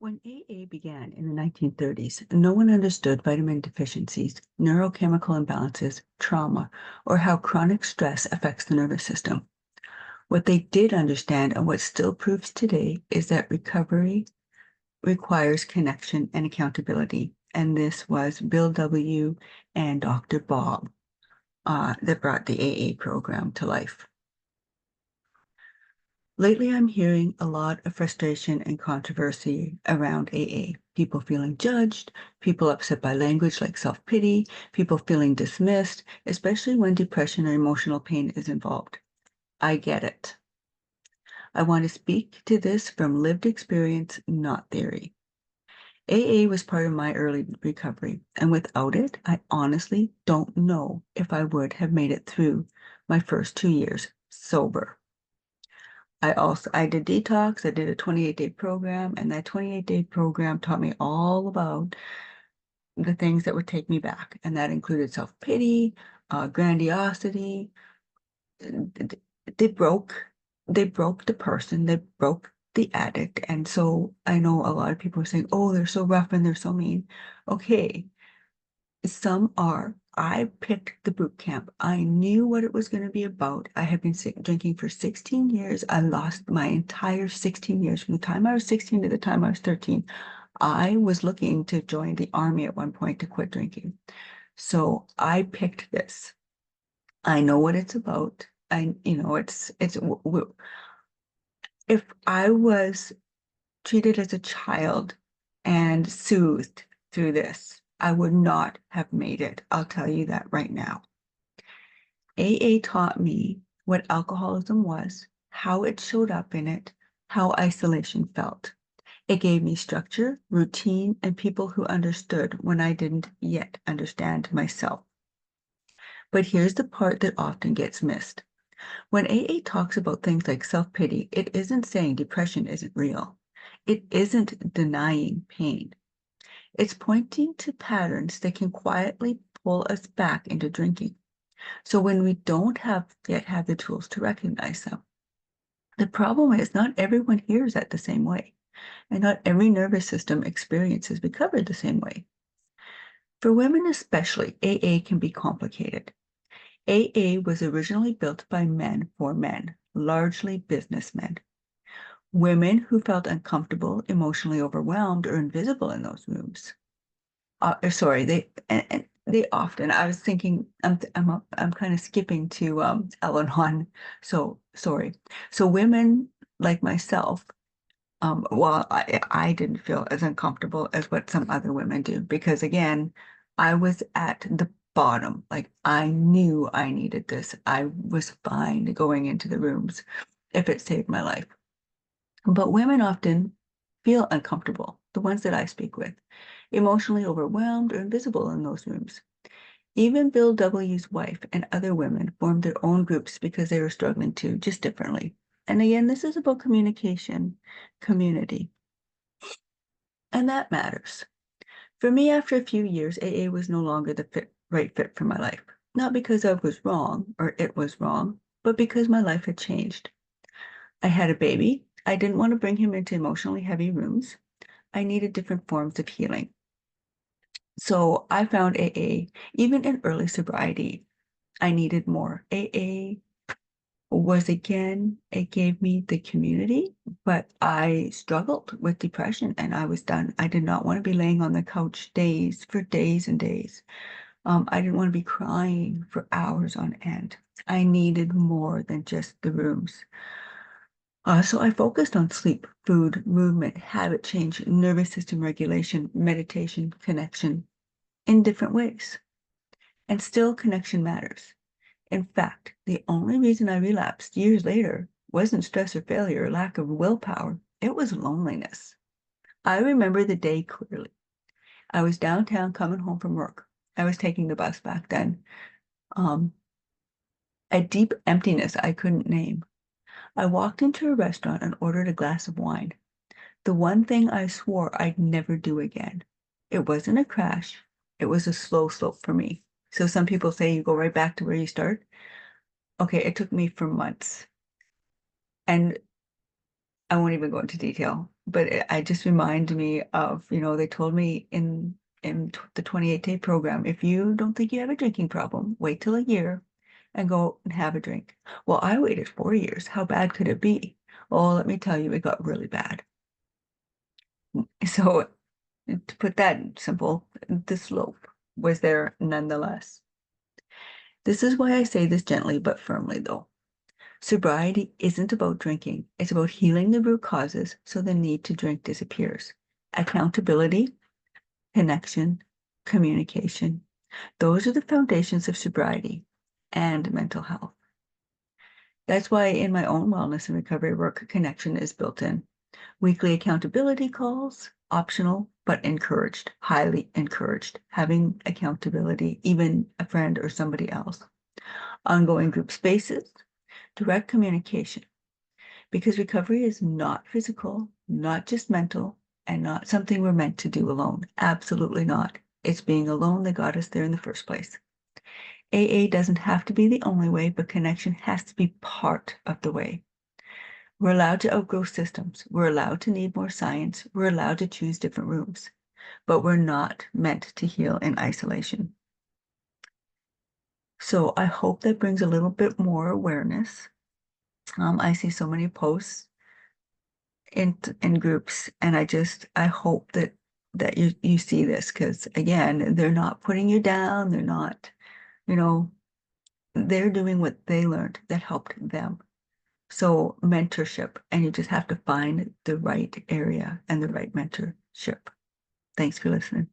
When AA began in the 1930s, no one understood vitamin deficiencies, neurochemical imbalances, trauma, or how chronic stress affects the nervous system. What they did understand and what still proves today is that recovery requires connection and accountability. And this was Bill W. and Dr. Bob that brought the AA program to life. Lately, I'm hearing a lot of frustration and controversy around AA. People feeling judged, people upset by language like self-pity, people feeling dismissed, especially when depression or emotional pain is involved. I get it. I want to speak to this from lived experience, not theory. AA was part of my early recovery, and without it, I honestly don't know if I would have made it through my first 2 years sober. I did detox. I did a 28-day program, and that 28-day program taught me all about the things that would take me back. And that included self-pity, grandiosity. They broke, they broke the person, they broke the addict. And so I know a lot of people are saying, oh, they're so rough and they're so mean. Okay, some are. I picked the boot camp. I knew what it was going to be about. I have been drinking for 16 years. I lost my entire 16 years from the time I was 16 to the time I was 13. I was looking to join the army at one point to quit drinking. So I picked this. I know what it's about. If I was treated as a child and soothed through this, I would not have made it. I'll tell you that right now. AA taught me what alcoholism was, how it showed up in it, how isolation felt. It gave me structure, routine, and people who understood when I didn't yet understand myself. But here's the part that often gets missed. When AA talks about things like self-pity, it isn't saying depression isn't real. It isn't denying pain. It's pointing to patterns that can quietly pull us back into drinking. So when we don't yet have the tools to recognize them, the problem is not everyone hears that the same way, and not every nervous system experiences recovery the same way. For women especially, AA can be complicated. AA was originally built by men for men, largely businessmen. Women who felt uncomfortable, emotionally overwhelmed, or invisible in those rooms. Sorry, they often. I was thinking, I'm kind of skipping to Al-Anon. So sorry. So women like myself, well, I didn't feel as uncomfortable as what some other women do because again, I was at the bottom. Like I knew I needed this. I was fine going into the rooms if it saved my life. But women often feel uncomfortable, the ones that I speak with, emotionally overwhelmed or invisible in those rooms. Even Bill W.'s wife and other women formed their own groups because they were struggling too, just differently. And again, this is about communication, community, and that matters. For me, after a few years, AA was no longer the right fit for my life. Not because I was wrong or it was wrong, but because my life had changed. I had a baby. I didn't want to bring him into emotionally heavy rooms. I needed different forms of healing. So I found AA, even in early sobriety, I needed more. AA was again, it gave me the community, but I struggled with depression and I was done. I did not want to be laying on the couch for days and days. I didn't want to be crying for hours on end. I needed more than just the rooms. So I focused on sleep, food, movement, habit change, nervous system regulation, meditation, connection in different ways. And still connection matters. In fact, the only reason I relapsed years later wasn't stress or failure or lack of willpower. It was loneliness. I remember the day clearly. I was downtown coming home from work. I was taking the bus back then. Um, a deep emptiness I couldn't name. I walked into a restaurant and ordered a glass of wine. The one thing I swore I'd never do again. It wasn't a crash. It was a slow slope for me. So some people say you go right back to where you start. Okay, it took me for months. And I won't even go into detail, but I just remind me of, they told me the 28-day program, if you don't think you have a drinking problem, wait till a year and go and have a drink. Well, I waited 4 years. How bad could it be? Well, let me tell you, it got really bad. So to put that simple, the slope was there nonetheless. This is why I say this gently but firmly, though. Sobriety isn't about drinking. It's about healing the root causes so the need to drink disappears. Accountability, connection, communication. Those are the foundations of sobriety and mental health. That's why in my own wellness and recovery work, connection is built in. Weekly accountability calls, optional, but encouraged, highly encouraged. Having accountability, even a friend or somebody else. Ongoing group spaces, direct communication. Because recovery is not physical, not just mental, and not something we're meant to do alone. Absolutely not. It's being alone that got us there in the first place. AA doesn't have to be the only way, but connection has to be part of the way. We're allowed to outgrow systems. We're allowed to need more science. We're allowed to choose different rooms, but we're not meant to heal in isolation. So I hope that brings a little bit more awareness. I see so many posts in groups, and I hope that you see this, because again, they're not putting you down. They're not, you know, they're doing what they learned that helped them. So mentorship, and you just have to find the right area and the right mentorship. Thanks for listening.